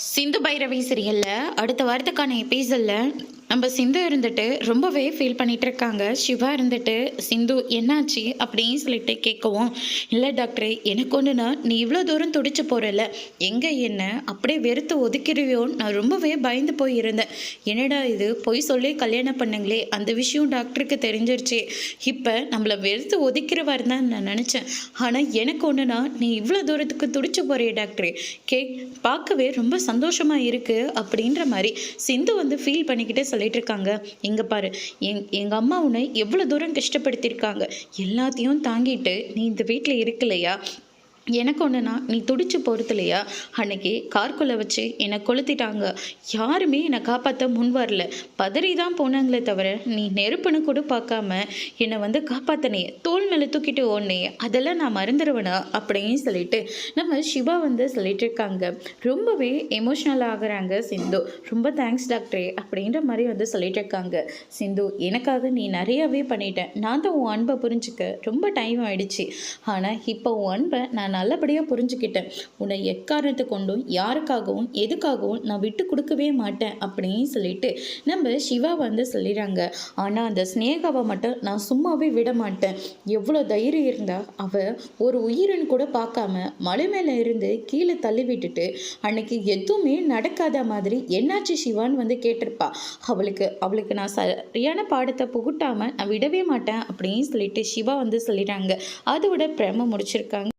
சிந்து பைரவி சீரியல்ல அடுத்த வாரத்துக்கான எபிசோட்ல நம்ம சிந்து இருந்துட்டு ரொம்பவே ஃபீல் பண்ணிட்டு இருக்காங்க. சிவா இருந்துட்டு சிந்து என்னாச்சு அப்படின்னு சொல்லிட்டு கேட்கவும், இல்லை டாக்டர் எனக்கு ஒன்றுனா நீ இவ்வளோ தூரம் துடிச்சு போகிறல, எங்கே என்ன அப்படியே வெறுத்து ஒதுக்கிடுவியோ நான் ரொம்பவே பயந்து போய் இருந்தேன். என்னடா இது பொய் சொல்லி கல்யாணம் பண்ணுங்களே, அந்த விஷயம் டாக்டருக்கு தெரிஞ்சிருச்சு, இப்போ நம்மளை வெறுத்து ஒதுக்கிறவாரு தான் நான் நினச்சேன். ஆனால் எனக்கு ஒன்றுனா நீ இவ்வளோ தூரத்துக்கு துடிச்சு போறிய டாக்டர், பார்க்கவே ரொம்ப சந்தோஷமாக இருக்குது அப்படின்ற மாதிரி சிந்து வந்து ஃபீல் பண்ணிக்கிட்டே சொல்லிட்டு இருக்காங்க. இங்கே பாரு, எங்கள் அம்மா உன்னை எவ்வளோ தூரம் கஷ்டப்படுத்தியிருக்காங்க, எல்லாத்தையும் தாங்கிட்டு நீ இந்த வீட்டில் இருக்கலையா, எனக்கு ஒன்றுனா நீ துடிச்சு போகிறது இல்லையா, அன்னைக்கு கார்க்குள்ளே வச்சு என்னை கொளுத்திட்டாங்க, யாருமே என்னை காப்பாற்ற முன் வரல, பதறி தான் போனாங்களே தவிர நீ நெருப்புன்னு கூட பார்க்காம என்னை வந்து காப்பாற்றினே, தோல் மேலே தூக்கிட்டு ஓடனே, அதெல்லாம் நான் மறந்துடுவேனா அப்படின்னு சொல்லிட்டு நம்ம சிவா வந்து சொல்லிட்டு இருக்காங்க. ரொம்பவே எமோஷ்னல் ஆகுறாங்க சிந்து. ரொம்ப தேங்க்ஸ் டாக்டரே அப்படின்ற மாதிரி வந்து சொல்லிட்டு இருக்காங்க. சிந்து, எனக்காக நீ நிறையாவே பண்ணிட்டேன், நான் தான் உன் அன்பை புரிஞ்சுக்க ரொம்ப டைம் ஆயிடுச்சு, ஆனால் இப்போ உன் அன்பை நான் நல்லபடியாக புரிஞ்சுக்கிட்டேன். உன்னை எக்காரணத்தை கொண்டும் யாருக்காகவும் எதுக்காகவும் நான் விட்டு கொடுக்கவே மாட்டேன் அப்படின்னு சொல்லிட்டு நம்ம சிவா வந்து சொல்லிடுறாங்க. ஆனால் அந்த ஸ்னேகாவை மட்டும் நான் சும்மாவே விட மாட்டேன். எவ்வளோ தைரியம் இருந்தால் அவள் ஒரு உயிரின் கூட பார்க்காம மலை மேலே இருந்து கீழே தள்ளி விட்டுட்டு அன்னைக்கு எதுவுமே நடக்காத மாதிரி என்னாச்சு சிவான்னு வந்து கேட்டிருப்பா. அவளுக்கு நான் சரியான பாடத்தை புகுட்டாமல் நான் விடவே மாட்டேன் அப்படின்னு சொல்லிட்டு சிவா வந்து சொல்லிடுறாங்க. அதோட பிரம முடிச்சிருக்காங்க.